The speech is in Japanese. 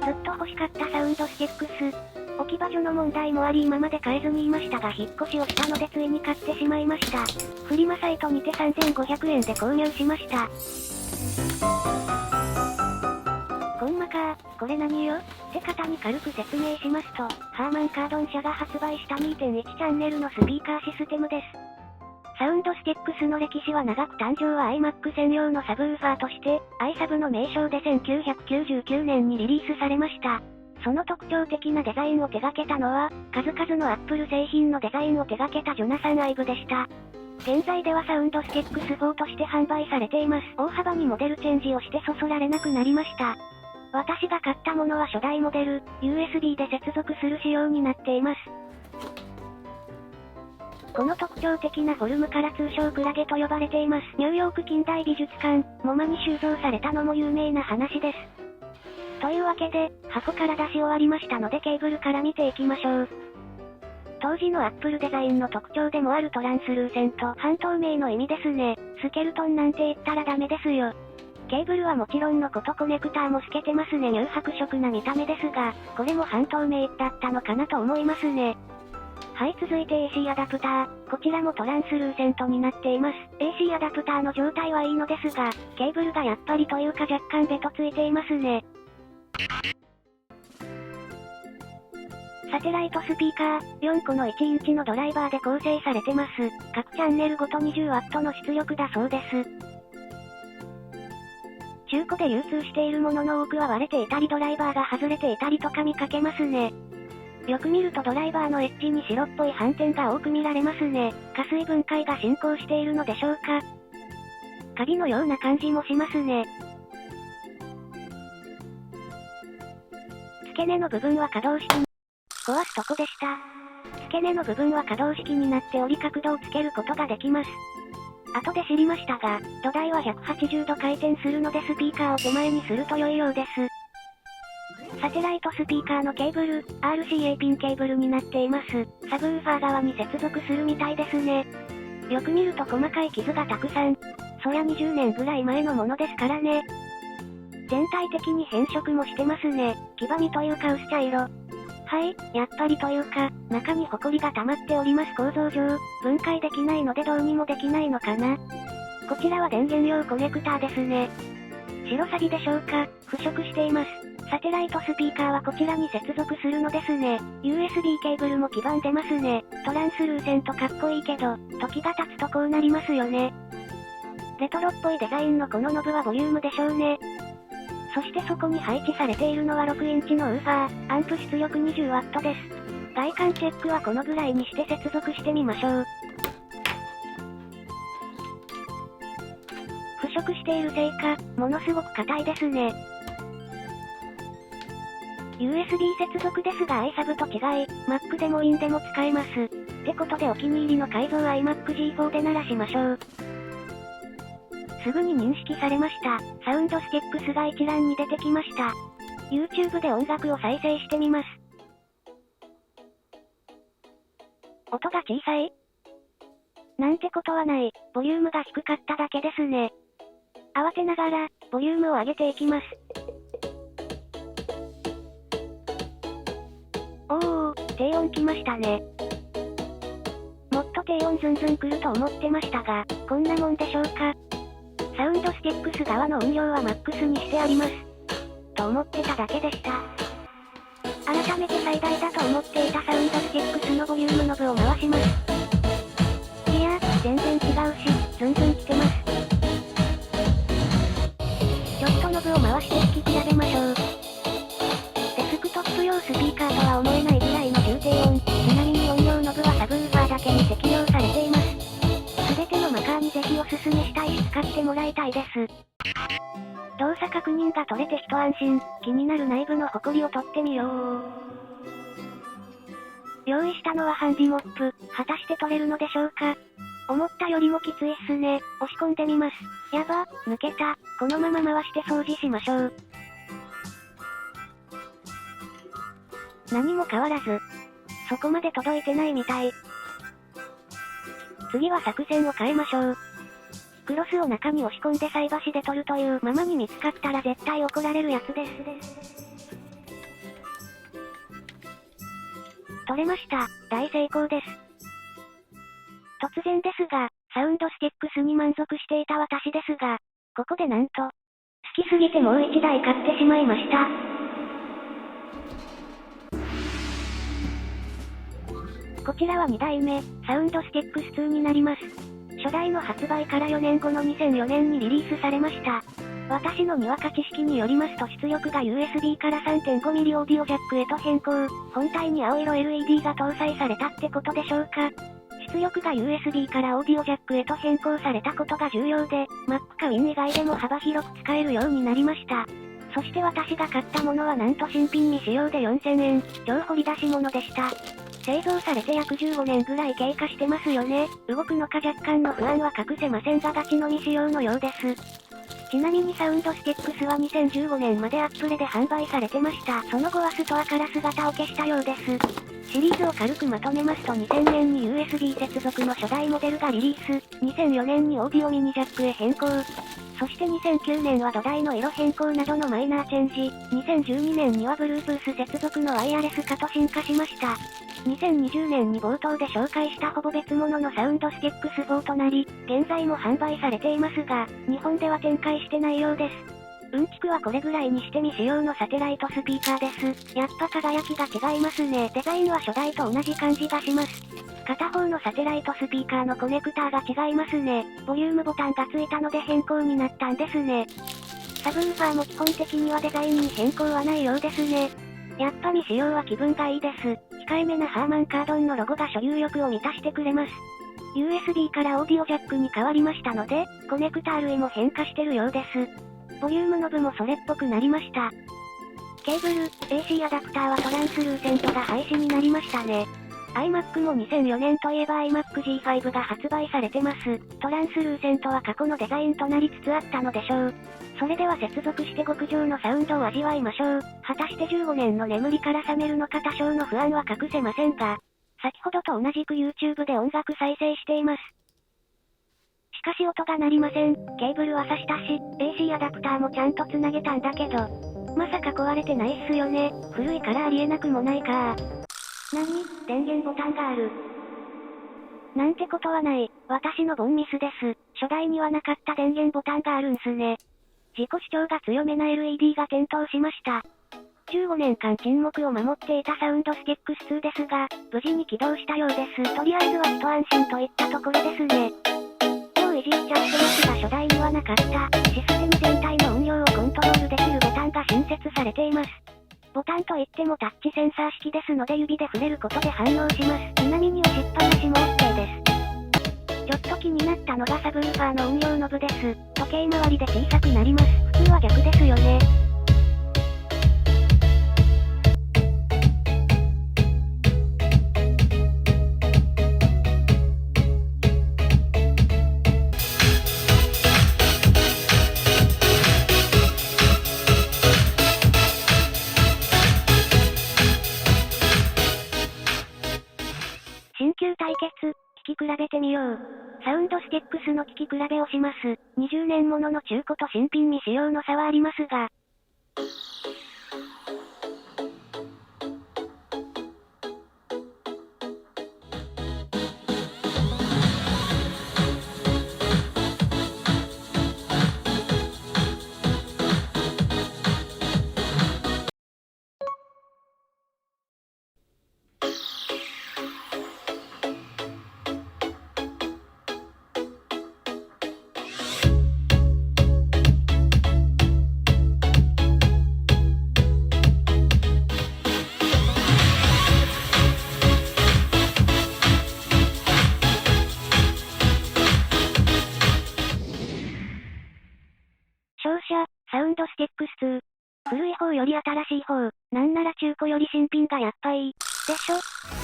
ずっと欲しかったサウンドスティックス。置き場所の問題もあり今まで買えずにいましたが引っ越しをしたのでついに買ってしまいました。フリマサイトにて3500円で購入しました。コンマか、これ何よって方に軽く説明しますと、ハーマンカードン社が発売した 2.1 チャンネルのスピーカーシステムです。サウンドスティックスの歴史は長く誕生は iMac 専用のサブウーファーとして、iSub の名称で1999年にリリースされました。その特徴的なデザインを手掛けたのは、数々の Apple 製品のデザインを手掛けたジョナサン・アイブでした。現在ではサウンドスティックス4として販売されています。大幅にモデルチェンジをしてそそられなくなりました。私が買ったものは初代モデル、USB で接続する仕様になっています。この特徴的なフォルムから通称クラゲと呼ばれています。ニューヨーク近代美術館、MoMAに収蔵されたのも有名な話です。というわけで、箱から出し終わりましたのでケーブルから見ていきましょう。当時の Apple デザインの特徴でもあるトランスルーセント、半透明の意味ですね。スケルトンなんて言ったらダメですよ。ケーブルはもちろんのことコネクターも透けてますね。乳白色な見た目ですが、これも半透明だったのかなと思いますね。はい、続いて AC アダプター。こちらもトランスルーセントになっています。AC アダプターの状態はいいのですが、ケーブルがやっぱりというか若干ベトついていますね。サテライトスピーカー、4個の1インチのドライバーで構成されてます。各チャンネルごと 20W の出力だそうです。中古で流通しているものの多くは割れていたりドライバーが外れていたりとか見かけますね。よく見るとドライバーのエッジに白っぽい斑点が多く見られますね。加水分解が進行しているのでしょうか。カビのような感じもしますね。付け根の部分は可動式に壊すとこでした。付け根の部分は可動式になって折り角度をつけることができます。後で知りましたが、土台は180度回転するのでスピーカーを手前にすると良いようです。サテライトスピーカーのケーブル、RCA ピンケーブルになっています。サブウーファー側に接続するみたいですね。よく見ると細かい傷がたくさん。そりゃ20年ぐらい前のものですからね。全体的に変色もしてますね。黄ばみというか薄茶色。はい、やっぱりというか、中にホコリが溜まっております。構造上、分解できないのでどうにもできないのかな。こちらは電源用コネクターですね。白錆でしょうか、腐食しています。サテライトスピーカーはこちらに接続するのですね。USB ケーブルも黄ばんでますね。トランスルーセントかっこいいけど、時が経つとこうなりますよね。レトロっぽいデザインのこのノブはボリュームでしょうね。そしてそこに配置されているのは6インチのウーファー、アンプ出力 20W です。外観チェックはこのぐらいにして接続してみましょう。腐食しているせいか、ものすごく硬いですね。USB 接続ですが iSub と違い、Mac でも In でも使えます。ってことでお気に入りの改造 iMac G4 で鳴らしましょう。すぐに認識されました。サウンドスティックスが一覧に出てきました。YouTube で音楽を再生してみます。音が小さい？なんてことはない。ボリュームが低かっただけですね。慌てながら、ボリュームを上げていきます。低音来ましたね。もっと低音ズンズン来ると思ってましたが、こんなもんでしょうか。サウンドスティックス側の音量はマックスにしてあります。と思ってただけでした。改めて最大だと思っていたサウンドスティックスのボリュームノブを回します。いや、全然違うし、ズンズン来てます。ちょっとノブを回して聞き比べましょう。デスクトップ用スピーカーとは思えないぐらいの重低音。ちなみに音量ノブはサブウーファーだけに適用されています。すべてのマカーにぜひおすすめしたいし使ってもらいたいです。動作確認が取れて一安心。気になる内部のホコリを取ってみよう。用意したのはハンディモップ。果たして取れるのでしょうか。思ったよりもきついっすね。押し込んでみます。やば、抜けた。このまま回して掃除しましょう。何も変わらず。そこまで届いてないみたい。次は作戦を変えましょう。クロスを中に押し込んで菜箸で取るというママに見つかったら絶対怒られるやつです。取れました。大成功です。突然ですが、サウンドスティックスに満足していた私ですが、ここでなんと、好きすぎてもう1台買ってしまいました。こちらは2代目、サウンドスティックス2になります。初代の発売から4年後の2004年にリリースされました。私のにわか知識によりますと出力が USB から 3.5mm オーディオジャックへと変更、本体に青色 LED が搭載されたってことでしょうか。出力が USB からオーディオジャックへと変更されたことが重要で、Mac か Win 以外でも幅広く使えるようになりました。そして私が買ったものはなんと新品未使用で4000円、超掘り出し物でした。製造されて約15年ぐらい経過してますよね。動くのか若干の不安は隠せませんがガチの未使用のようです。ちなみにサウンドスティックスは2015年までアップルで販売されてました。その後はストアから姿を消したようです。シリーズを軽くまとめますと2000年に USB 接続の初代モデルがリリース、2004年にオーディオミニジャックへ変更、そして2009年は土台の色変更などのマイナーチェンジ、2012年には Bluetooth 接続のワイヤレス化と進化しました。2020年に冒頭で紹介したほぼ別物のサウンドスティックス4となり、現在も販売されていますが、日本では展開してないようです。うんちくはこれぐらいにして未使用のサテライトスピーカーです。やっぱ輝きが違いますね。デザインは初代と同じ感じがします。片方のサテライトスピーカーのコネクターが違いますね。ボリュームボタンがついたので変更になったんですね。サブウーファーも基本的にはデザインに変更はないようですね。やっぱ未使用は気分がいいです。控えめなハーマンカードンのロゴが所有欲を満たしてくれます。USB からオーディオジャックに変わりましたので、コネクター類も変化してるようです。ボリュームノブもそれっぽくなりました。ケーブル、AC アダプターはトランスルーセントが廃止になりましたね。iMac も2004年といえば iMac G5 が発売されてます。トランスルーセントは過去のデザインとなりつつあったのでしょう。それでは接続して極上のサウンドを味わいましょう。果たして15年の眠りから覚めるのか多少の不安は隠せませんが、先ほどと同じく YouTube で音楽再生しています。しかし音が鳴りません。ケーブルは挿したし、AC アダプターもちゃんと繋げたんだけど、まさか壊れてないっすよね。古いからありえなくもないか。電源ボタンがある。なんてことはない。私のボンミスです。初代にはなかった電源ボタンがあるんすね。自己主張が強めな LED が点灯しました。15年間沈黙を守っていたサウンドスティックス2ですが、無事に起動したようです。とりあえずは一安心といったところですね。よういじっちゃってますが初代にはなかった、システム全体の運用をコントロールできるボタンが新設されています。ボタンといってもタッチセンサー式ですので指で触れることで反応します。ちなみに押しっぱなしも OK です。ちょっと気になったのがサブウーファーの運用ノブです。時計回りで小さくなります。普通は逆ですよね。新旧対決、聞き比べてみよう。サウンドスティックスの聞き比べをします。20年ものの中古と新品未使用の差はありますが。勝者、サウンドスティックス2。古い方より新しい方、なんなら中古より新品がやっぱいい。でしょ？